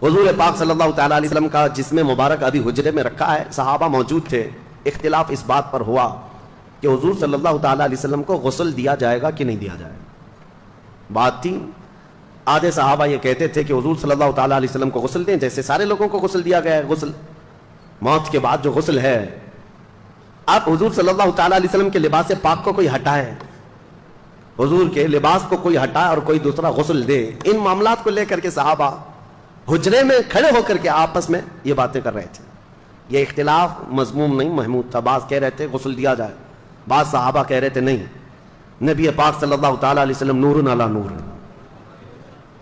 حضور پاک صلی اللہ تعالیٰ علیہ وسلم کا جسم مبارک ابھی حجرے میں رکھا ہے، صحابہ موجود تھے، اختلاف اس بات پر ہوا کہ حضور صلی اللہ تعالیٰ علیہ وسلم کو غسل دیا جائے گا کہ نہیں دیا جائے گا۔ بات تھی، آدھے صحابہ یہ کہتے تھے کہ حضور صلی اللہ تعالیٰ علیہ وسلم کو غسل دیں، جیسے سارے لوگوں کو غسل دیا گیا ہے، غسل موت کے بعد جو غسل ہے۔ اب حضور صلی اللہ تعالیٰ علیہ وسلم کے لباس پاک کو کوئی ہٹائے، حضور کے لباس کو کوئی ہٹائے اور کوئی دوسرا غسل دے، ان معاملات کو لے کر کے صحابہ حجرے میں کھڑے ہو کر کے آپس میں یہ باتیں کر رہے تھے۔ یہ اختلاف مذموم نہیں، محمود تھا۔ بعض کہہ رہے تھے غسل دیا جائے، بعض صحابہ کہہ رہے تھے نہیں، نبی پاک صلی اللہ تعالیٰ علیہ وسلم نور علی نور،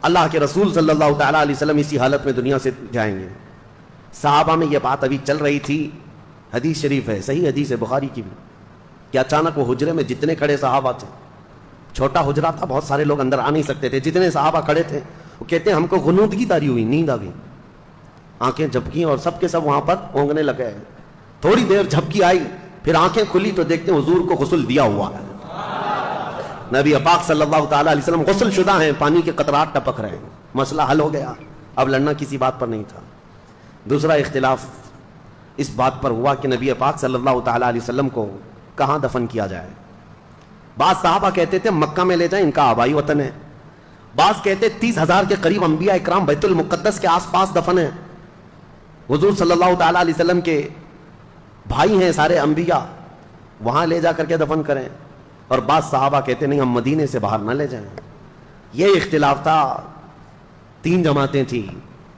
اللہ کے رسول صلی اللہ تعالیٰ علیہ وسلم اسی حالت میں دنیا سے جائیں گے۔ صحابہ میں یہ بات ابھی چل رہی تھی، حدیث شریف ہے، صحیح حدیث ہے بخاری کی بھی، کہ اچانک وہ حجرے میں جتنے کھڑے صحابہ تھے، چھوٹا حجرہ تھا، بہت سارے لوگ اندر آ نہیں سکتے تھے، جتنے صحابہ کھڑے تھے وہ کہتے ہیں ہم کو غنودگی طاری ہوئی، نیند آ گئی، آنکھیں جھپکی اور سب کے سب وہاں پر اونگنے لگے۔ تھوڑی دیر جھپکی آئی، پھر آنکھیں کھلی تو دیکھتے ہیں حضور کو غسل دیا ہوا ہے، نبی پاک صلی اللہ تعالیٰ علیہ وسلم غسل شدہ ہیں، پانی کے قطرات ٹپک رہے ہیں، مسئلہ حل ہو گیا، اب لڑنا کسی بات پر نہیں تھا۔ دوسرا اختلاف اس بات پر ہوا کہ نبی پاک صلی اللہ تعالیٰ علیہ وسلم کو کہاں دفن کیا جائے۔ بعض صحابہ کہتے تھے مکہ میں لے جائیں، ان کا آبائی وطن ہے۔ بعض کہتے 30,000 کے قریب انبیاء اکرام بیت المقدس کے آس پاس دفن ہیں، حضور صلی اللہ تعالیٰ علیہ وسلم کے بھائی ہیں سارے انبیاء، وہاں لے جا کر کے دفن کریں۔ اور بعض صحابہ کہتے نہیں، ہم مدینے سے باہر نہ لے جائیں۔ یہ اختلاف تھا، 3 جماعتیں تھیں۔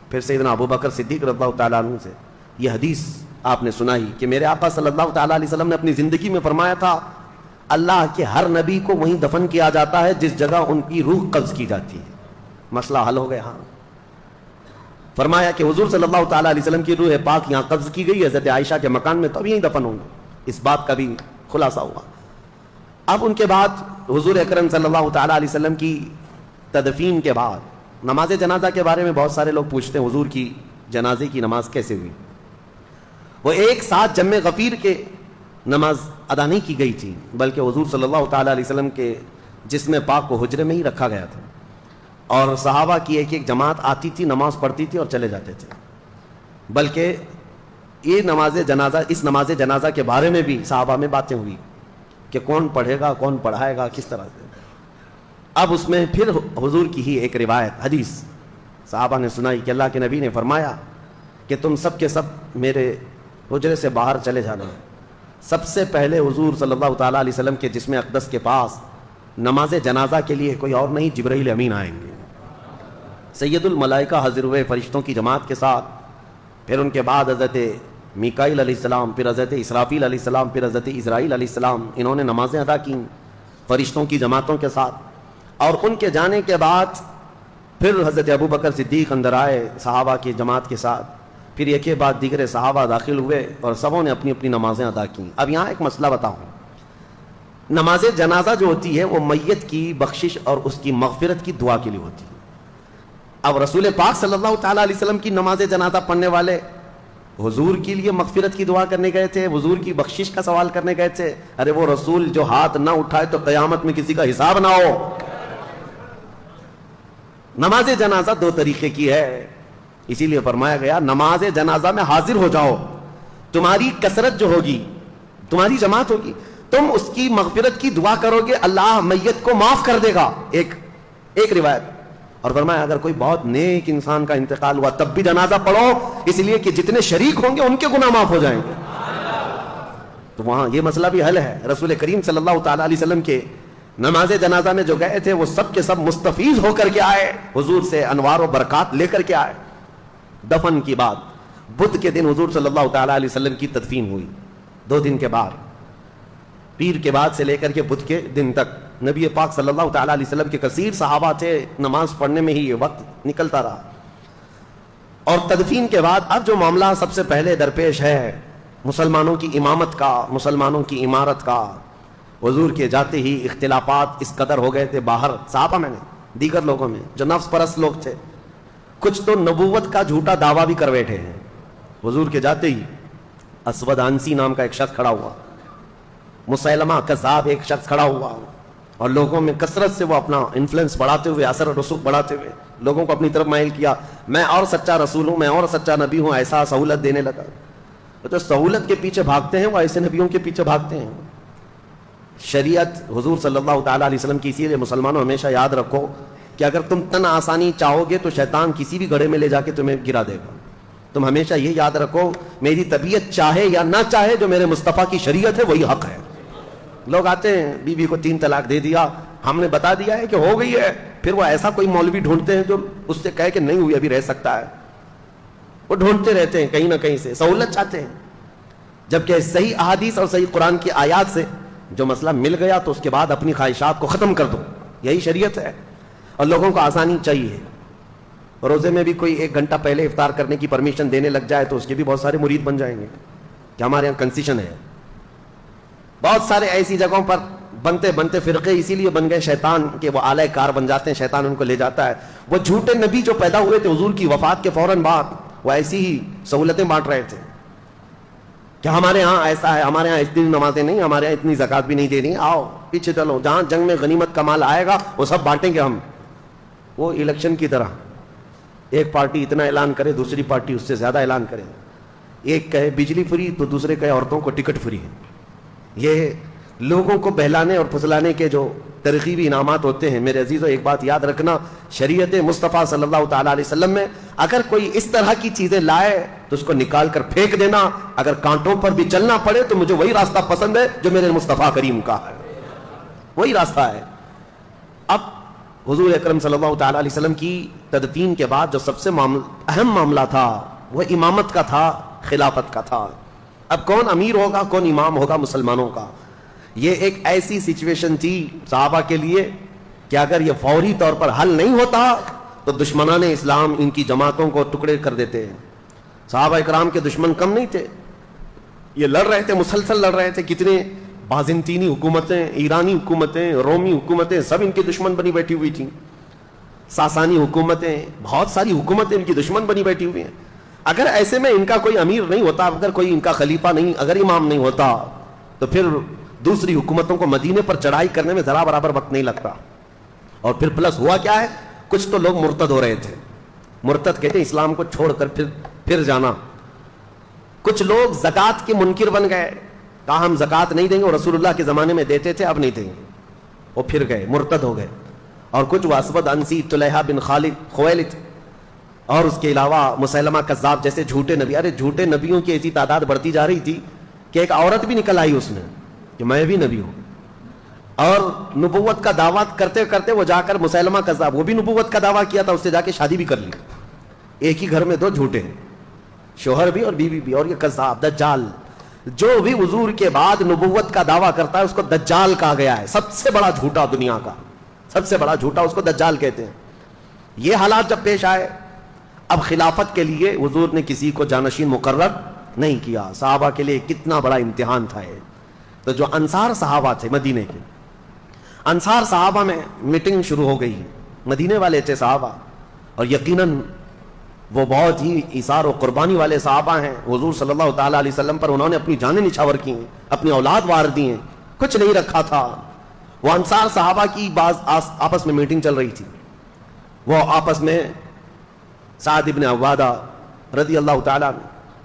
پھر سیدنا ابو بکر صدیق رضی اللہ تعالیٰ عنہ سے یہ حدیث آپ نے سنائی کہ میرے آقا صلی اللہ تعالیٰ علیہ وسلم نے اپنی زندگی میں فرمایا تھا اللہ کے ہر نبی کو وہیں دفن کیا جاتا ہے جس جگہ ان کی روح قبض کی جاتی ہے۔ مسئلہ حل ہو گیا۔ ہاں، فرمایا کہ حضور صلی اللہ تعالیٰ علیہ وسلم کی روح پاک یہاں قبض کی گئی، حضرت عائشہ کے مکان میں، تو اب یہیں دفن ہوں گے۔ اس بات کا بھی خلاصہ ہوا۔ اب ان کے بعد حضور اکرم صلی اللہ تعالیٰ علیہ وسلم کی تدفین کے بعد نماز جنازہ کے بارے میں بہت سارے لوگ پوچھتے ہیں، حضور کی جنازے کی نماز کیسے ہوئی؟ وہ ایک ساتھ جمع غفیر کے نماز ادا نہیں کی گئی تھی، بلکہ حضور صلی اللہ تعالیٰ علیہ وسلم کے جسم پاک کو حجرے میں ہی رکھا گیا تھا، اور صحابہ کی ایک ایک جماعت آتی تھی، نماز پڑھتی تھی اور چلے جاتے تھے۔ بلکہ یہ نماز جنازہ، اس نماز جنازہ کے بارے میں بھی صحابہ میں باتیں ہوئی کہ کون پڑھے گا، کون پڑھائے گا، کس طرح سے۔ اب اس میں پھر حضور کی ہی ایک روایت، حدیث صحابہ نے سنائی کہ اللہ کے نبی نے فرمایا کہ تم سب کے سب میرے حجرے سے باہر چلے جانا۔ سب سے پہلے حضور صلی اللہ تعالیٰ علیہ وسلم کے جسم اقدس کے پاس نماز جنازہ کے لیے کوئی اور نہیں، جبرائیل امین آئیں گے، سید الملائکہ حاضر ہوئے فرشتوں کی جماعت کے ساتھ۔ پھر ان کے بعد حضرت میکائیل علیہ السلام، پھر حضرت اسرافیل علیہ السلام، پھر حضرت اسرائیل علیہ السلام، انہوں نے نمازیں ادا کی فرشتوں کی جماعتوں کے ساتھ۔ اور ان کے جانے کے بعد پھر حضرت ابو بکر صدیق اندر آئے صحابہ کی جماعت کے ساتھ، پھر ایک کے بعد دیگر صحابہ داخل ہوئے اور سبوں نے اپنی اپنی نمازیں ادا کی۔ اب یہاں ایک مسئلہ بتاؤں، نماز جنازہ جو ہوتی ہے وہ میت کی بخشش اور اس کی مغفرت کی دعا کے لیے ہوتی ہے۔ اب رسول پاک صلی اللہ تعالیٰ علیہ وسلم کی نماز جنازہ پڑھنے والے حضور کے لیے مغفرت کی دعا کرنے گئے تھے، حضور کی بخشش کا سوال کرنے گئے تھے؟ ارے وہ رسول جو ہاتھ نہ اٹھائے تو قیامت میں کسی کا حساب نہ ہو۔ نماز جنازہ 2 طریقے کی ہے، اسی لیے فرمایا گیا نماز جنازہ میں حاضر ہو جاؤ، تمہاری کثرت جو ہوگی، تمہاری جماعت ہوگی، تم اس کی مغفرت کی دعا کرو گے، اللہ میت کو معاف کر دے گا۔ ایک روایت، اور فرمایا اگر کوئی بہت نیک انسان کا انتقال ہوا تب بھی جنازہ پڑھو، اس لیے کہ جتنے شریک ہوں گے ان کے گناہ معاف ہو جائیں گے۔ تو وہاں یہ مسئلہ بھی حل ہے۔ رسول کریم صلی اللہ تعالیٰ علیہ وسلم کے نماز جنازہ میں جو گئے تھے وہ سب کے سب مستفیض ہو کر کے آئے، حضور سے انوار و برکات لے کر کے آئے۔ دفن کی بات، بدھ کے دن حضور صلی اللہ تعالیٰ علیہ وسلم کی تدفین ہوئی، 2 دن کے بعد، پیر کے بعد سے لے کر کے بدھ کے دن تک نبی پاک صلی اللہ تعالیٰ علیہ وسلم کے کثیر صحابہ تھے، نماز پڑھنے میں ہی یہ وقت نکلتا رہا۔ اور تدفین کے بعد اب جو معاملہ سب سے پہلے درپیش ہے مسلمانوں کی امامت کا، مسلمانوں کی عمارت کا، حضور کے جاتے ہی اختلافات اس قدر ہو گئے تھے باہر صحابہ میں نے، دیگر لوگوں میں جو نفس پرست لوگ تھے، کچھ تو نبوت کا جھوٹا دعویٰ بھی کر بیٹھے ہیں۔ حضور کے جاتے ہی اسود عنسی نام کا ایک شخص کھڑا ہوا، مسیلمہ کذاب ایک شخص کھڑا ہوا، اور لوگوں میں کثرت سے وہ اپنا انفلوئنس بڑھاتے ہوئے، اثر و رسوخ بڑھاتے ہوئے لوگوں کو اپنی طرف مائل کیا، میں اور سچا رسول ہوں، میں اور سچا نبی ہوں، ایسا سہولت دینے لگا. تو سہولت کے پیچھے بھاگتے ہیں وہ ایسے نبیوں کے پیچھے بھاگتے ہیں. شریعت حضور صلی اللہ تعالیٰ علیہ وسلم کی، اسی لیے مسلمانوں ہمیشہ یاد رکھو کہ اگر تم تن آسانی چاہو گے تو شیطان کسی بھی گڑھے میں لے جا کے تمہیں گرا دے گا. تم ہمیشہ یہ یاد رکھو میری طبیعت چاہے یا نہ چاہے جو میرے مصطفیٰ کی شریعت ہے وہی حق ہے. لوگ آتے ہیں بیوی کو 3 طلاق دے دیا، ہم نے بتا دیا ہے کہ ہو گئی ہے، پھر وہ ایسا کوئی مولوی ڈھونڈتے ہیں جو اس سے کہے کہ نہیں ہوئی ابھی رہ سکتا ہے. وہ ڈھونڈتے رہتے ہیں کہیں نہ کہیں سے سہولت چاہتے ہیں، جبکہ صحیح احادیث اور صحیح قرآن کی آیات سے جو مسئلہ مل گیا تو اس کے بعد اپنی خواہشات کو ختم کر دو. یہی شریعت ہے. اور لوگوں کو آسانی چاہیے. روزے میں بھی کوئی 1 گھنٹہ پہلے افطار کرنے کی پرمیشن دینے لگ جائے تو اس کے بھی بہت سارے مرید بن جائیں گے کہ ہمارے یہاں کنسیشن ہے. بہت سارے ایسی جگہوں پر بنتے بنتے فرقے اسی لیے بن گئے شیطان کے، وہ آلہ کار بن جاتے ہیں، شیطان ان کو لے جاتا ہے. وہ جھوٹے نبی جو پیدا ہوئے تھے حضور کی وفات کے فوراً بعد، وہ ایسی ہی سہولتیں بانٹ رہے تھے کہ ہمارے ہاں ایسا ہے، ہمارے ہاں اتنی نمازیں نہیں، ہمارے ہاں اتنی زکوٰۃ بھی نہیں دینی، آؤ پیچھے چلو، جہاں جنگ میں غنیمت کا مال آئے گا وہ سب بانٹیں گے ہم. وہ الیکشن کی طرح ایک پارٹی اتنا اعلان کرے، دوسری پارٹی اس سے زیادہ اعلان کرے. ایک کہے بجلی فری تو دوسرے کہے عورتوں کو ٹکٹ فری. یہ لوگوں کو بہلانے اور پھسلانے کے جو ترغیبی انعامات ہوتے ہیں. میرے عزیزو ایک بات یاد رکھنا، شریعت مصطفیٰ صلی اللہ تعالیٰ علیہ وسلم میں اگر کوئی اس طرح کی چیزیں لائے تو اس کو نکال کر پھینک دینا. اگر کانٹوں پر بھی چلنا پڑے تو مجھے وہی راستہ پسند ہے جو میرے مصطفیٰ کریم کا ہے، وہی راستہ ہے. اب حضور اکرم صلی اللہ تعالیٰ علیہ وسلم کی تدفین کے بعد جو سب سے اہم معاملہ تھا وہ امامت کا تھا، خلافت کا تھا. اب کون امیر ہوگا، کون امام ہوگا مسلمانوں کا. یہ ایک ایسی سچویشن تھی صحابہ کے لیے کہ اگر یہ فوری طور پر حل نہیں ہوتا تو دشمنان اسلام ان کی جماعتوں کو ٹکڑے کر دیتے. صحابہ اکرام کے دشمن کم نہیں تھے، یہ لڑ رہے تھے، مسلسل لڑ رہے تھے. کتنے بازنطینی حکومتیں، ایرانی حکومتیں، رومی حکومتیں سب ان کی دشمن بنی بیٹھی ہوئی تھیں. ساسانی حکومتیں، بہت ساری حکومتیں ان کی دشمن بنی بیٹھی ہوئی ہیں. اگر ایسے میں ان کا کوئی امیر نہیں ہوتا، اگر کوئی ان کا خلیفہ نہیں، اگر امام نہیں ہوتا تو پھر دوسری حکومتوں کو مدینے پر چڑھائی کرنے میں ذرا برابر وقت نہیں لگتا. اور پھر پلس ہوا کیا ہے، کچھ تو لوگ مرتد ہو رہے تھے. مرتد کہتے ہیں اسلام کو چھوڑ کر پھر جانا. کچھ لوگ زکوٰۃ کے منکر بن گئے، کہا ہم زکوٰۃ نہیں دیں گے، اور رسول اللہ کے زمانے میں دیتے تھے اب نہیں دیں گے، وہ پھر گئے، مرتد ہو گئے. اور کچھ اسود انسی، طلحہ بن خالد خویلد، اور اس کے علاوہ مسیلمہ کذاب جیسے جھوٹے نبی. ارے جھوٹے نبیوں کی ایسی تعداد بڑھتی جا رہی تھی کہ ایک عورت بھی نکل آئی اس میں کہ میں بھی نبی ہوں. اور نبوت کا دعویٰ کرتے کرتے وہ جا کر مسیلمہ کذاب، وہ بھی نبوت کا دعویٰ کیا تھا، اس سے جا کے شادی بھی کر لی. ایک ہی گھر میں 2 جھوٹے ہیں، شوہر بھی اور بیوی بھی. اور یہ کذاب دجال، جو بھی حضور کے بعد نبوت کا دعویٰ کرتا ہے اس کو دجال کہا گیا ہے. سب سے بڑا جھوٹا دنیا کا، سب سے بڑا جھوٹا اس کو دجال کہتے ہیں. یہ حالات جب پیش آئے، اب خلافت کے لیے حضور نے کسی کو جانشین مقرر نہیں کیا. صحابہ کے لیے کتنا بڑا امتحان تھا یہ. تو جو انصار صحابہ تھے مدینے کے، انصار صحابہ میں میٹنگ شروع ہو گئی. مدینے والے تھے صحابہ، اور یقیناً وہ بہت ہی ایثار و قربانی والے صحابہ ہیں. حضور صلی اللہ تعالیٰ علیہ وسلم پر انہوں نے اپنی جانیں نچھاور کی ہیں، اپنی اولاد وار دی ہیں، کچھ نہیں رکھا تھا. وہ انصار صحابہ کی آپس میں میٹنگ چل رہی تھی. وہ آپس میں سعد ابن عبادہ رضی اللہ تعالیٰ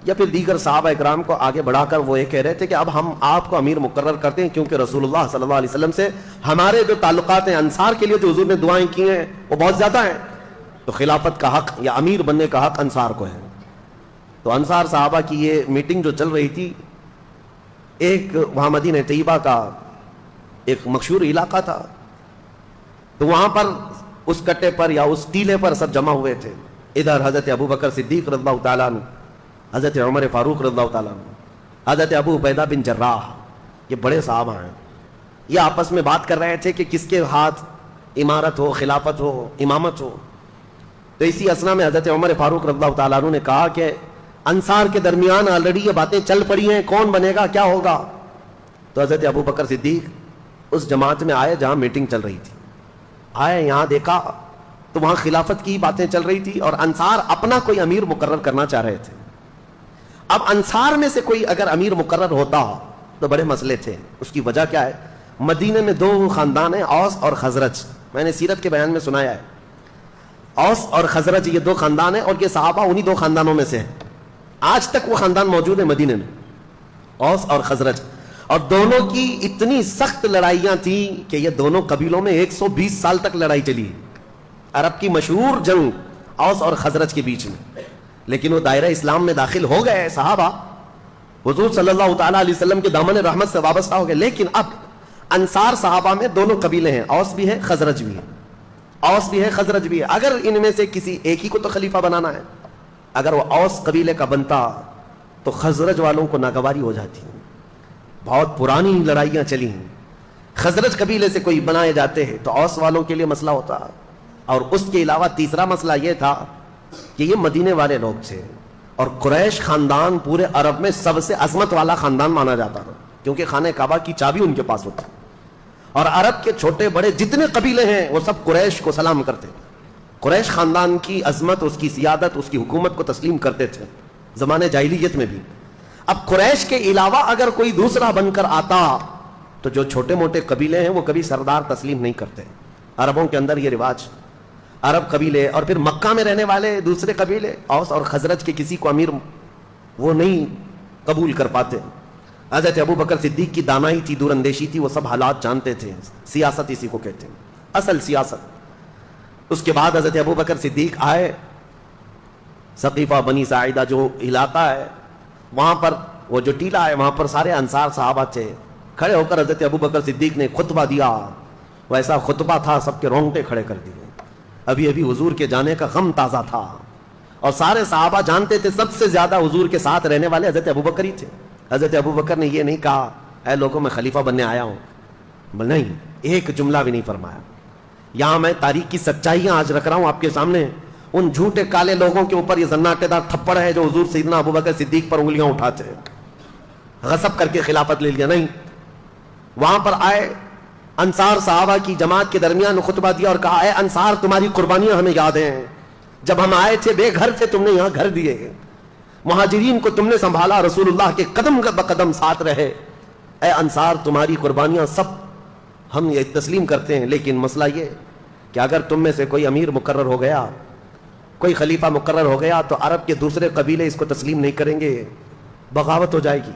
یا پھر دیگر صحابہ اکرام کو آگے بڑھا کر وہ یہ کہہ رہے تھے کہ اب ہم آپ کو امیر مقرر کرتے ہیں، کیونکہ رسول اللہ صلی اللہ علیہ وسلم سے ہمارے جو تعلقات ہیں، انصار کے لیے جو حضور نے دعائیں کی ہیں وہ بہت زیادہ ہیں، تو خلافت کا حق یا امیر بننے کا حق انصار کو ہے. تو انصار صحابہ کی یہ میٹنگ جو چل رہی تھی، ایک وہاں مدینہ طیبہ کا ایک مشہور علاقہ تھا، تو وہاں پر اس کٹے پر یا اس ٹیلے پر سب جمع ہوئے تھے. ادھر حضرت ابو بکر صدیق رضی اللہ تعالیٰ عنہ، حضرت عمر فاروق رضی اللہ تعالیٰ عنہ، حضرت ابو عبیدہ بن جراح، یہ بڑے صحابہ ہیں. یہ آپس میں بات کر رہے تھے کہ کس کے ہاتھ امارت ہو، خلافت ہو، امامت ہو. تو اسی اسنا میں حضرت عمر فاروق رضی اللہ تعالیٰ عنہ نے کہا کہ انصار کے درمیان آلریڈی یہ باتیں چل پڑی ہیں، کون بنے گا، کیا ہوگا. تو حضرت ابو بکر صدیق اس جماعت میں آئے جہاں میٹنگ چل رہی تھی. آئے، یہاں دیکھا تو وہاں خلافت کی باتیں چل رہی تھی اور انصار اپنا کوئی امیر مقرر کرنا چاہ رہے تھے. اب انصار میں سے کوئی اگر امیر مقرر ہوتا تو بڑے مسئلے تھے. اس کی وجہ کیا ہے، مدینے میں 2 خاندان ہیں، اوس اور خزرج. میں نے سیرت کے بیان میں سنایا ہے. اوس اور خزرج یہ دو خاندان ہیں، اور یہ صحابہ انہی دو خاندانوں میں سے ہیں. آج تک وہ خاندان موجود ہے مدینے میں، اوس اور خزرج. اور دونوں کی اتنی سخت لڑائیاں تھیں کہ یہ دونوں قبیلوں میں 120 سال تک لڑائی چلی. عرب کی مشہور جنگ اوس اور خزرج کے بیچ میں. لیکن وہ دائرہ اسلام میں داخل ہو گئے صحابہ، حضور صلی اللہ تعالیٰ علیہ وسلم کے دامن رحمت سے وابستہ ہو گئے. لیکن اب انصار صحابہ میں دونوں قبیلے ہیں، اوس بھی ہے خزرج بھی ہے. اوس بھی ہے خزرج بھی ہے. اگر ان میں سے کسی ایک ہی کو تو خلیفہ بنانا ہے، اگر وہ اوس قبیلے کا بنتا تو خزرج والوں کو ناگواری ہو جاتی. بہت پرانی لڑائیاں چلی ہیں. خزرج قبیلے سے کوئی بنائے جاتے ہیں تو اوس والوں کے لیے مسئلہ ہوتا. اور اس کے علاوہ تیسرا مسئلہ یہ تھا کہ یہ مدینے والے لوگ تھے، اور قریش خاندان پورے عرب میں سب سے عظمت والا خاندان مانا جاتا تھا، کیونکہ خانہ کعبہ کی چابی ان کے پاس ہوتی. اور عرب کے چھوٹے بڑے جتنے قبیلے ہیں وہ سب قریش کو سلام کرتے. قریش خاندان کی عظمت، اس کی سیادت، اس کی حکومت کو تسلیم کرتے تھے زمانے جاہلیت میں بھی. اب قریش کے علاوہ اگر کوئی دوسرا بن کر آتا تو جو چھوٹے موٹے قبیلے ہیں وہ کبھی سردار تسلیم نہیں کرتے. عربوں کے اندر یہ رواج. عرب قبیلے اور پھر مکہ میں رہنے والے دوسرے قبیلے اوس اور خزرج کے کسی کو امیر وہ نہیں قبول کر پاتے. حضرت ابو بکر صدیق کی دانائی تھی، دور اندیشی تھی، وہ سب حالات جانتے تھے. سیاست اسی کو کہتے ہیں، اصل سیاست. اس کے بعد حضرت ابو بکر صدیق آئے. ثقیفہ بنی ساعدہ جو علاقہ ہے وہاں پر، وہ جو ٹیلا ہے وہاں پر سارے انصار صحابہ تھے. کھڑے ہو کر حضرت ابو بکر صدیق نے خطبہ دیا. وہ ایسا خطبہ تھا سب کے رونگٹے کھڑے کر دیے. ابھی ابھی حضور کے جانے کا غم تازہ تھا، اور سارے صحابہ جانتے تھے سب سے زیادہ حضور کے ساتھ رہنے والے حضرت ابو بکر ہی تھے. حضرت ابو بکر نے یہ نہیں کہا اے لوگوں میں خلیفہ بننے آیا ہوں، نہیں، ایک جملہ بھی نہیں فرمایا. یہاں میں تاریخ کی سچائیاں آج رکھ رہا ہوں آپ کے سامنے. ان جھوٹے کالے لوگوں کے اوپر یہ زناٹے دار تھپڑ ہے جو حضور سیدنا ابو بکر صدیق پر انگلیاں اٹھاتے ہیں، غصب کر کے خلافت لے لیا. نہیں، وہاں پر آئے انصار صحابہ کی جماعت کے درمیان خطبہ دیا اور کہا اے انصار، تمہاری قربانیاں ہمیں یاد ہیں. جب ہم آئے تھے بے گھر تھے، تم نے یہاں گھر دیے. مہاجرین کو تم نے سنبھالا، رسول اللہ کے قدم بقدم ساتھ رہے. اے انصار، تمہاری قربانیاں سب ہم یہ تسلیم کرتے ہیں. لیکن مسئلہ یہ کہ اگر تم میں سے کوئی امیر مقرر ہو گیا، کوئی خلیفہ مقرر ہو گیا تو عرب کے دوسرے قبیلے اس کو تسلیم نہیں کریں گے، بغاوت ہو جائے گی.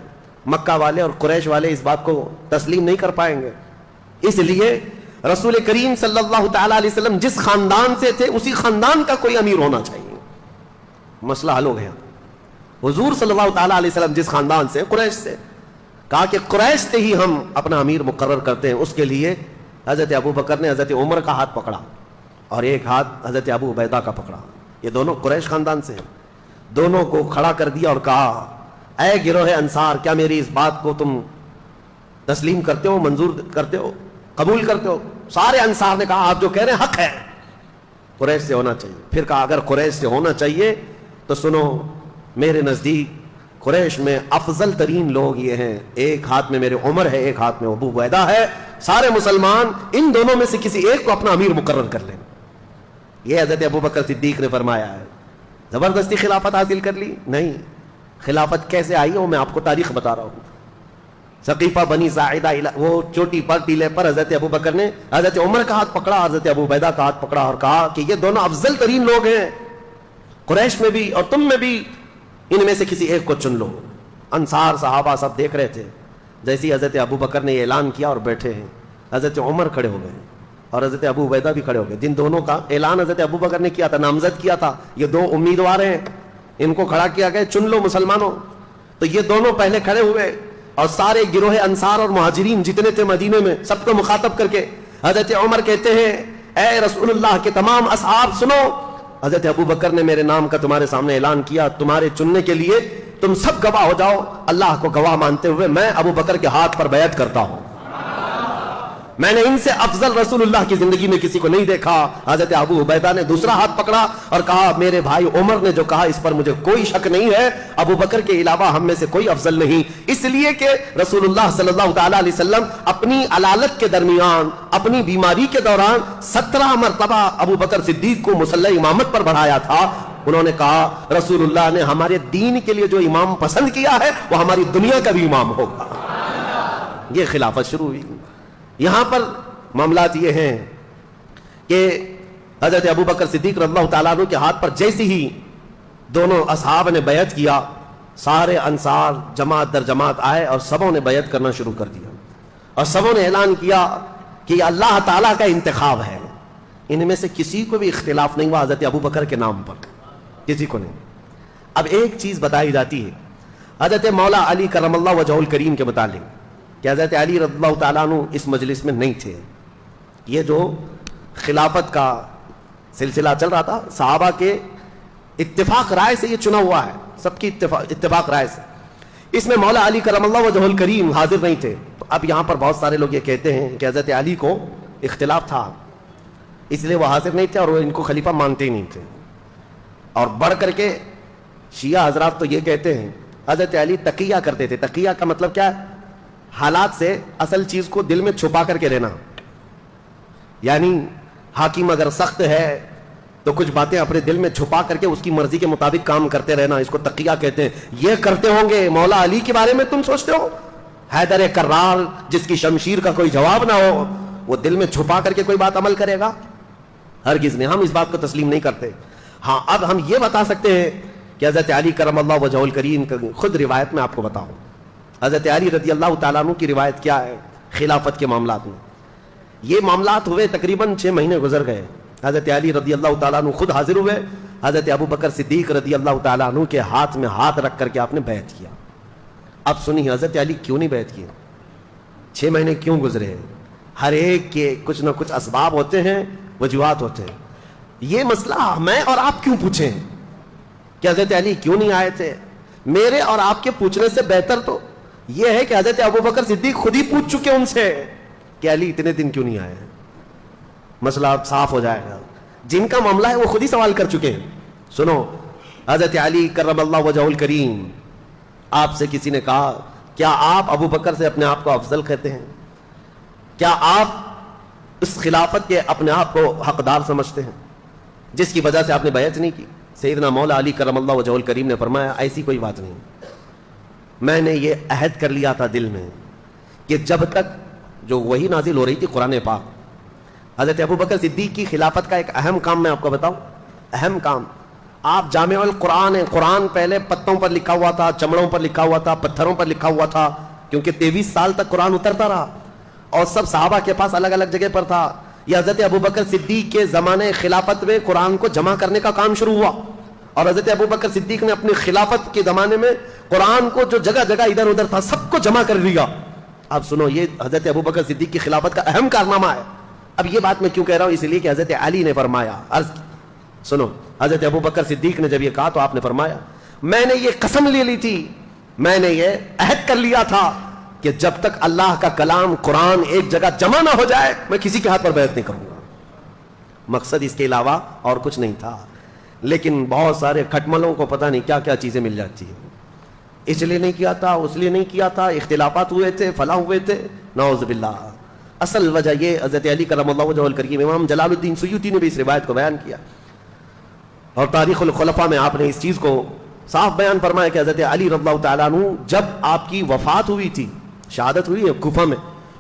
مکہ والے اور قریش والے اس بات کو تسلیم نہیں کر پائیں گے. اس لیے رسول کریم صلی اللہ تعالی علیہ وسلم جس خاندان سے تھے اسی خاندان کا کوئی امیر ہونا چاہیے. مسئلہ حل ہو گیا. حضور صلی اللہ تعالی علیہ وسلم جس خاندان سے، قریش سے، کہا کہ قریش سے ہی ہم اپنا امیر مقرر کرتے ہیں. اس کے لیے حضرت ابو بکر نے حضرت عمر کا ہاتھ پکڑا اور ایک ہاتھ حضرت ابو عبیدہ کا پکڑا. یہ دونوں قریش خاندان سے ہیں. دونوں کو کھڑا کر دیا اور کہا اے گروہ انصار، کیا میری اس بات کو تم تسلیم کرتے ہو، منظور کرتے ہو، قبول کرتے ہو؟ سارے انصار نے کہا آپ جو کہہ رہے ہیں حق ہے، قریش سے ہونا چاہیے. پھر کہا اگر قریش سے ہونا چاہیے تو سنو، میرے نزدیک قریش میں افضل ترین لوگ یہ ہیں، ایک ہاتھ میں میرے عمر ہے، ایک ہاتھ میں ابو عبیدہ ہے. سارے مسلمان ان دونوں میں سے کسی ایک کو اپنا امیر مقرر کر لیں. یہ حضرت ابو بکر صدیق نے فرمایا ہے. زبردستی خلافت حاصل کر لی؟ نہیں. خلافت کیسے آئی وہ میں آپ کو تاریخ بتا رہا ہوں. ثقیفہ بنی ساعدہ وہ چوٹی پر ٹیلے پر حضرت ابو بکر نے حضرت عمر کا ہاتھ پکڑا، حضرت ابو عبیدہ کا ہاتھ پکڑا اور کہا کہ یہ دونوں افضل ترین لوگ ہیں قریش میں بھی اور تم میں بھی، ان میں سے کسی ایک کو چن لو. انصار صحابہ سب دیکھ رہے تھے. جیسی حضرت ابو بکر نے یہ اعلان کیا اور بیٹھے ہیں، حضرت عمر کھڑے ہو گئے اور حضرت ابو عبیدہ بھی کھڑے ہو گئے. جن دونوں کا اعلان حضرت ابو بکر نے کیا تھا، نامزد کیا تھا، یہ دو امیدوار ہیں، ان کو کھڑا کیا گیا، چن لو مسلمانوں. تو یہ دونوں پہلے کھڑے ہوئے اور سارے گروہ انصار اور مہاجرین جتنے تھے مدینے میں سب کو مخاطب کر کے حضرت عمر کہتے ہیں اے رسول اللہ کے تمام اصحاب سنو، حضرت ابو بکر نے میرے نام کا تمہارے سامنے اعلان کیا، تمہارے چننے کے لیے تم سب گواہ ہو جاؤ. اللہ کو گواہ مانتے ہوئے میں ابو بکر کے ہاتھ پر بیعت کرتا ہوں. میں نے ان سے افضل رسول اللہ کی زندگی میں کسی کو نہیں دیکھا. حضرت ابو عبیدہ نے دوسرا ہاتھ پکڑا اور کہا میرے بھائی عمر نے جو کہا اس پر مجھے کوئی شک نہیں ہے، ابو بکر کے علاوہ ہم میں سے کوئی افضل نہیں. اس لیے کہ رسول اللہ صلی اللہ تعالی علیہ وسلم اپنی علالت کے درمیان، اپنی بیماری کے دوران 17 مرتبہ ابو بکر صدیق کو مصلی امامت پر بڑھایا تھا. انہوں نے کہا رسول اللہ نے ہمارے دین کے لیے جو امام پسند کیا ہے وہ ہماری دنیا کا بھی امام ہوگا. یہ خلافت شروع ہوئی. یہاں پر معاملات یہ ہیں کہ حضرت ابو بکر صدیق رضی اللہ تعالیٰ عنہ کے ہاتھ پر جیسے ہی دونوں اصحاب نے بیعت کیا، سارے انصار جماعت در جماعت آئے اور سبوں نے بیعت کرنا شروع کر دیا، اور سبوں نے اعلان کیا کہ یہ اللہ تعالیٰ کا انتخاب ہے۔ ان میں سے کسی کو بھی اختلاف نہیں ہوا حضرت ابو بکر کے نام پر، کسی کو نہیں۔ اب ایک چیز بتائی جاتی ہے حضرت مولا علی کرم اللہ وجہہ الکریم کے متعلق کہ حضرت علی رضی اللہ تعالیٰ عنہ اس مجلس میں نہیں تھے۔ یہ جو خلافت کا سلسلہ چل رہا تھا، صحابہ کے اتفاق رائے سے یہ چنا ہوا ہے، سب کی اتفاق رائے سے، اس میں مولا علی کرم اللہ وجہہ الکریم حاضر نہیں تھے۔ تو اب یہاں پر بہت سارے لوگ یہ کہتے ہیں کہ حضرت علی کو اختلاف تھا اس لیے وہ حاضر نہیں تھے اور وہ ان کو خلیفہ مانتے ہی نہیں تھے۔ اور بڑھ کر کے شیعہ حضرات تو یہ کہتے ہیں حضرت علی تقیہ کرتے تھے۔ تقیہ کا مطلب کیا ہے؟ حالات سے اصل چیز کو دل میں چھپا کر کے رہنا، یعنی حاکم اگر سخت ہے تو کچھ باتیں اپنے دل میں چھپا کر کے اس کی مرضی کے مطابق کام کرتے رہنا، اس کو تقیہ کہتے ہیں۔ یہ کرتے ہوں گے مولا علی کے بارے میں تم سوچتے ہو؟ حیدر کرار جس کی شمشیر کا کوئی جواب نہ ہو، وہ دل میں چھپا کر کے کوئی بات عمل کرے گا؟ ہرگز نہیں، ہم اس بات کو تسلیم نہیں کرتے۔ ہاں اب ہم یہ بتا سکتے ہیں کہ حضرت علی کرم اللہ وجہہ الکریم کا خود روایت میں آپ کو بتاؤں، حضرت علی رضی اللہ تعالیٰ عنہ کی روایت کیا ہے خلافت کے معاملات میں۔ یہ معاملات ہوئے تقریباً 6 مہینے گزر گئے، حضرت علی رضی اللہ تعالیٰ عنہ خود حاضر ہوئے، حضرت ابو بکر صدیق رضی اللہ تعالیٰ عنہ کے ہاتھ میں ہاتھ رکھ کر کے آپ نے بیعت کیا۔ اب سنیے حضرت علی کیوں نہیں بیعت کیے، 6 مہینے کیوں گزرے ہیں؟ ہر ایک کے کچھ نہ کچھ اسباب ہوتے ہیں، وجوہات ہوتے ہیں۔ یہ مسئلہ میں اور آپ کیوں پوچھیں کہ حضرت علی کیوں نہیں آئے تھے؟ میرے اور آپ کے پوچھنے سے بہتر تو یہ ہے کہ حضرت ابو بکر صدیق خود ہی پوچھ چکے ان سے کہ علی اتنے دن کیوں نہیں آئے، مسئلہ صاف ہو جائے گا۔ جن کا معاملہ ہے وہ خود ہی سوال کر چکے ہیں۔ سنو، حضرت علی کرم اللہ وجہہ الکریم، آپ سے کسی نے کہا کیا آپ ابو بکر سے اپنے آپ کو افضل کہتے ہیں؟ کیا آپ اس خلافت کے اپنے آپ کو حقدار سمجھتے ہیں جس کی وجہ سے آپ نے بیعت نہیں کی؟ سیدنا مولا علی کرم اللہ وجہہ الکریم نے فرمایا ایسی کوئی بات نہیں، میں نے یہ عہد کر لیا تھا دل میں کہ جب تک جو وہی نازل ہو رہی تھی قرآن پاک، حضرت ابو بکر صدیق کی خلافت کا ایک اہم کام میں آپ کو بتاؤں، اہم کام، آپ جامع القرآن ہیں، قرآن پہلے پتوں پر لکھا ہوا تھا، چمڑوں پر لکھا ہوا تھا، پتھروں پر لکھا ہوا تھا، کیونکہ 23 سال تک قرآن اترتا رہا اور سب صحابہ کے پاس الگ الگ جگہ پر تھا۔ یہ حضرت ابو بکر صدیق کے زمانے خلافت میں قرآن کو جمع کرنے کا کام شروع ہوا، اور حضرت ابو بکر صدیق نے اپنی خلافت کے زمانے میں قرآن کو جو جگہ جگہ ادھر ادھر تھا سب کو جمع کر لیا۔ اب سنو، یہ حضرت ابو بکر صدیق کی خلافت کا اہم کارنامہ ہے۔ اب یہ بات میں کیوں کہہ رہا ہوں؟ اس لیے کہ حضرت علی نے فرمایا، سنو، حضرت ابو بکر صدیق نے جب یہ کہا تو آپ نے فرمایا میں نے یہ قسم لے لی تھی، میں نے یہ عہد کر لیا تھا کہ جب تک اللہ کا کلام قرآن ایک جگہ جمع نہ ہو جائے میں کسی کے ہاتھ پر بیعت نہیں کروں گا۔ مقصد اس کے علاوہ اور کچھ نہیں تھا، لیکن بہت سارے کھٹملوں کو پتہ نہیں کیا کیا چیزیں مل جاتی ہیں، اس لیے نہیں کیا تھا، اس لیے نہیں کیا تھا، اختلافات ہوئے تھے، فلاں ہوئے تھے، نعوذ باللہ۔ اصل وجہ یہ حضرت علی کرم اللہ وجہہ الکریم، امام جلال الدین سیوطی نے بھی اس روایت کو بیان کیا اور تاریخ الخلفاء میں آپ نے اس چیز کو صاف بیان فرمایا کہ حضرت علی رضی اللہ تعالیٰ عنہ جب آپ کی وفات ہوئی تھی، شہادت ہوئی ہے کوفہ میں،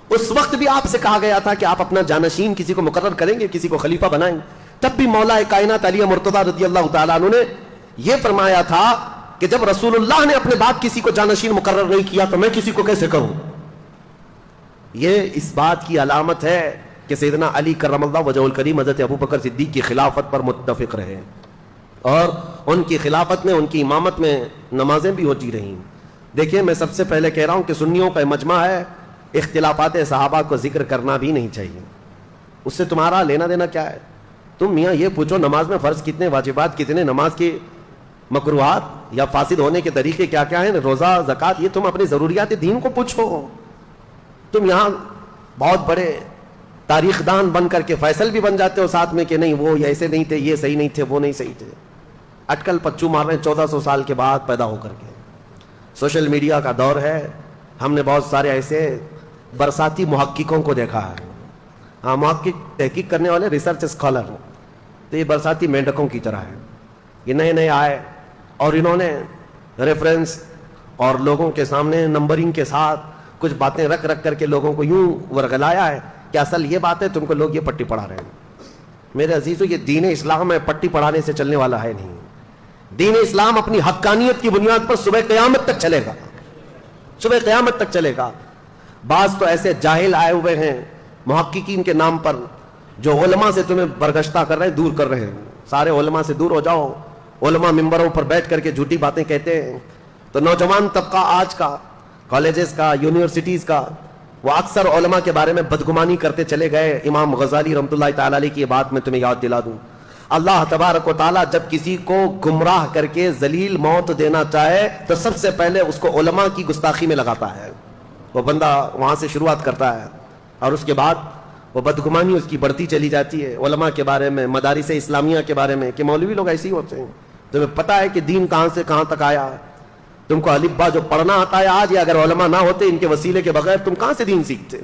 اس وقت بھی آپ سے کہا گیا تھا کہ آپ اپنا جانشین کسی کو مقرر کریں گے، کسی کو خلیفہ بنائیں گے، تب بھی مولا کائنات علی مرتضیٰ رضی اللہ تعالیٰ عنہ نے یہ فرمایا تھا کہ جب رسول اللہ نے اپنے بعد کسی کو جانشین مقرر نہیں کیا تو میں کسی کو کیسے کروں؟ یہ اس بات کی علامت ہے کہ سیدنا علی کرم اللہ وجہہ الکریم حضرت ابو بکر صدیق کی خلافت پر متفق رہے اور ان کی خلافت میں، ان کی امامت میں نمازیں بھی ہوتی رہیں۔ دیکھیں، میں سب سے پہلے کہہ رہا ہوں کہ سنیوں کا مجمع ہے، اختلافات صحابہ کو ذکر کرنا بھی نہیں چاہیے، اس سے تمہارا لینا دینا کیا ہے؟ تم میاں یہ پوچھو نماز میں فرض کتنے، واجبات کتنے، نماز کی مکروہات یا فاسد ہونے کے طریقے کیا کیا ہیں، روزہ، زکوٰۃ، یہ تم اپنی ضروریات دین کو پوچھو۔ تم یہاں بہت بڑے تاریخ دان بن کر کے فیصل بھی بن جاتے ہو ساتھ میں کہ نہیں وہ ایسے نہیں تھے، یہ صحیح نہیں تھے، وہ نہیں صحیح تھے۔ اٹکل پچو مار رہے ہیں 1400 سال کے بعد پیدا ہو کر کے۔ سوشل میڈیا کا دور ہے، ہم نے بہت سارے ایسے برساتی محققوں کو دیکھا ہے، ہاں محقق تحقیق کرنے والے، ریسرچ اسکالر، تو یہ برساتی مینڈکوں کی طرح ہے، یہ نئے نئے آئے اور انہوں نے ریفرنس اور لوگوں کے سامنے نمبرنگ کے ساتھ کچھ باتیں رکھ رکھ کر کے لوگوں کو یوں ورگلایا ہے کہ اصل یہ بات ہے، تم کو لوگ یہ پٹی پڑھا رہے ہیں۔ میرے عزیزو یہ دین اسلام ہے پٹی پڑھانے سے چلنے والا ہے نہیں. دین اسلام اپنی حقانیت کی بنیاد پر صبح قیامت تک چلے گا, صبح قیامت تک چلے گا. بعض تو ایسے جاہل آئے ہوئے ہیں محققین کے نام پر جو علماء سے تمہیں برگشتہ کر رہے ہیں, دور کر رہے ہیں. سارے علماء سے دور ہو جاؤ. علماء ممبروں پر بیٹھ کر کے جھوٹی باتیں کہتے ہیں. تو نوجوان طبقہ آج کا, کالجز کا, یونیورسٹیز کا, وہ اکثر علماء کے بارے میں بدگمانی کرتے چلے گئے. امام غزالی رحمۃ اللہ تعالی علیہ کی یہ بات میں تمہیں یاد دلا دوں, اللہ تبارک و تعالیٰ جب کسی کو گمراہ کر کے ذلیل موت دینا چاہے تو سب سے پہلے اس کو علماء کی گستاخی میں لگاتا ہے. وہ بندہ وہاں سے شروعات کرتا ہے اور اس کے بعد وہ بدگمانی اس کی بڑھتی چلی جاتی ہے علماء کے بارے میں, مدارس اسلامیہ کے بارے میں, کہ مولوی لوگ ایسے ہی ہوتے ہیں. تمہیں پتہ ہے کہ دین کہاں سے کہاں تک آیا ہے. تم کو الف با جو پڑھنا آتا ہے آج, یا اگر علماء نہ ہوتے ان کے وسیلے کے بغیر تم کہاں سے دین سیکھتے.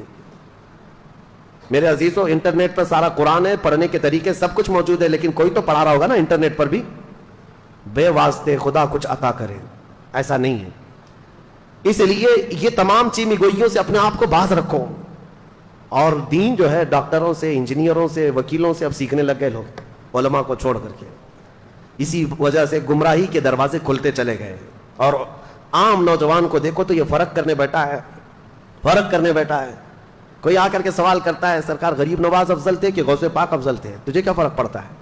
میرے عزیزو انٹرنیٹ پر سارا قرآن ہے, پڑھنے کے طریقے سب کچھ موجود ہے, لیکن کوئی تو پڑھا رہا ہوگا نا انٹرنیٹ پر بھی. بے واسطے خدا کچھ عطا کرے, ایسا نہیں ہے. اس لیے یہ تمام چیمی گوئیوں سے اپنے آپ کو باز رکھو. اور دین جو ہے ڈاکٹروں سے, انجینئروں سے, وکیلوں سے اب سیکھنے لگ گئے لوگ, علماء کو چھوڑ کر کے. اسی وجہ سے گمراہی کے دروازے کھلتے چلے گئے. اور عام نوجوان کو دیکھو تو یہ فرق کرنے بیٹھا ہے, فرق کرنے بیٹھا ہے. کوئی آ کر کے سوال کرتا ہے سرکار غریب نواز افضل تھے کہ غوث پاک افضل تھے, تجھے کیا فرق پڑتا ہے؟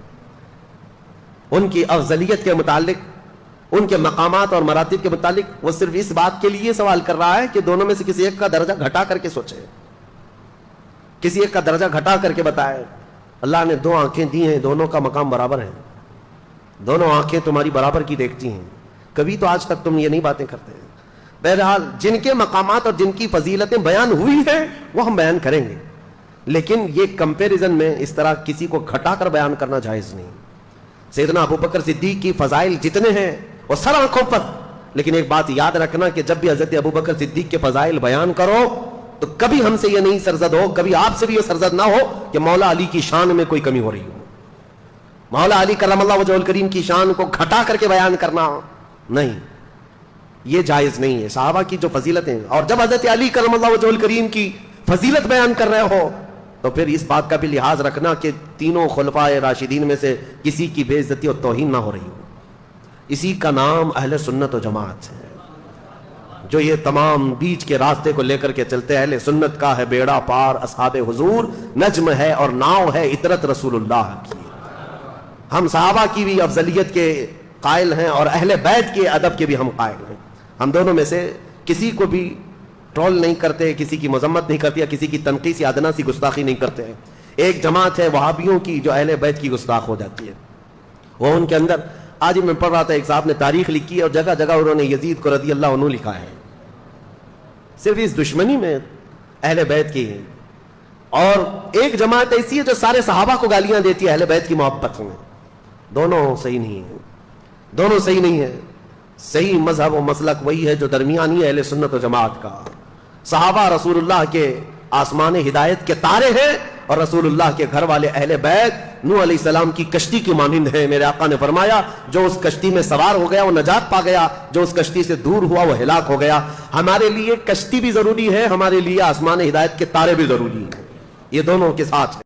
ان کی افضلیت کے متعلق, ان کے مقامات اور مراتب کے متعلق وہ صرف اس بات کے لیے سوال کر رہا ہے کہ دونوں میں سے کسی ایک کا درجہ گھٹا کر کے سوچے, کسی ایک کا درجہ گھٹا کر کے بتائے. اللہ نے دو آنکھیں دی ہیں, دونوں کا مقام برابر ہے, دونوں آنکھیں تمہاری برابر کی دیکھتی ہیں. کبھی تو آج تک تم یہ نہیں باتیں کرتے ہیں. بہرحال جن کے مقامات اور جن کی فضیلتیں بیان ہوئی ہیں وہ ہم بیان کریں گے, لیکن یہ کمپیریزن میں اس طرح کسی کو گھٹا کر بیان کرنا جائز نہیں. سیدنا ابوبکر صدیق کی فضائل جتنے ہیں وہ سر آنکھوں پر, لیکن ایک بات یاد رکھنا کہ جب بھی حضرت ابوبکر صدیق کے فضائل بیان کرو تو کبھی ہم سے یہ نہیں سرزد ہو, کبھی آپ سے بھی یہ سرزد نہ ہو کہ مولا علی کی شان میں کوئی کمی ہو رہی ہو. مولا علی کرم اللہ وجہہ الکریم کی شان کو گھٹا کر کے بیان کرنا نہیں, یہ جائز نہیں ہے. صحابہ کی جو فضیلتیں, اور جب حضرت علی کرم اللہ وجہہ الکریم کی فضیلت بیان کر رہے ہو تو پھر اس بات کا بھی لحاظ رکھنا کہ تینوں خلفائے راشدین میں سے کسی کی بے عزتی اور توہین نہ ہو رہی ہو. اسی کا نام اہل سنت و جماعت ہے, جو یہ تمام بیچ کے راستے کو لے کر کے چلتے. اہل سنت کا ہے بیڑا پار اصحاب حضور, نجم ہے اور ناؤ ہے اطرت رسول اللہ کی. ہم صحابہ کی بھی افضلیت کے قائل ہیں اور اہل بیت کے ادب کے بھی ہم قائل ہیں. ہم دونوں میں سے کسی کو بھی ٹرول نہیں کرتے, کسی کی مذمت نہیں کرتے, یا کسی کی تنقیص یا ادنا سی گستاخی نہیں کرتے ہیں. ایک جماعت ہے وہابیوں کی جو اہل بیت کی گستاخ ہو جاتی ہے. وہ ان کے اندر, آج میں پڑھ رہا تھا ایک صاحب نے تاریخ لکھی ہے اور جگہ جگہ انہوں نے یزید کو رضی اللہ عنہ لکھا ہے, صرف اس دشمنی میں اہل بیت کی ہے. اور ایک جماعت ایسی ہے جو سارے صحابہ کو گالیاں دیتی ہے اہل بیت کی محبت میں. دونوں صحیح نہیں ہے, دونوں صحیح نہیں ہے. صحیح مذہب و مسلک وہی ہے جو درمیانی اہل سنت و جماعت کا. صحابہ رسول اللہ کے آسمان ہدایت کے تارے ہیں, اور رسول اللہ کے گھر والے اہل بیت نوح علیہ السلام کی کشتی کی مانند ہیں. میرے آقا نے فرمایا جو اس کشتی میں سوار ہو گیا وہ نجات پا گیا, جو اس کشتی سے دور ہوا وہ ہلاک ہو گیا. ہمارے لیے کشتی بھی ضروری ہے, ہمارے لیے آسمان ہدایت کے تارے بھی ضروری ہیں. یہ دونوں کے ساتھ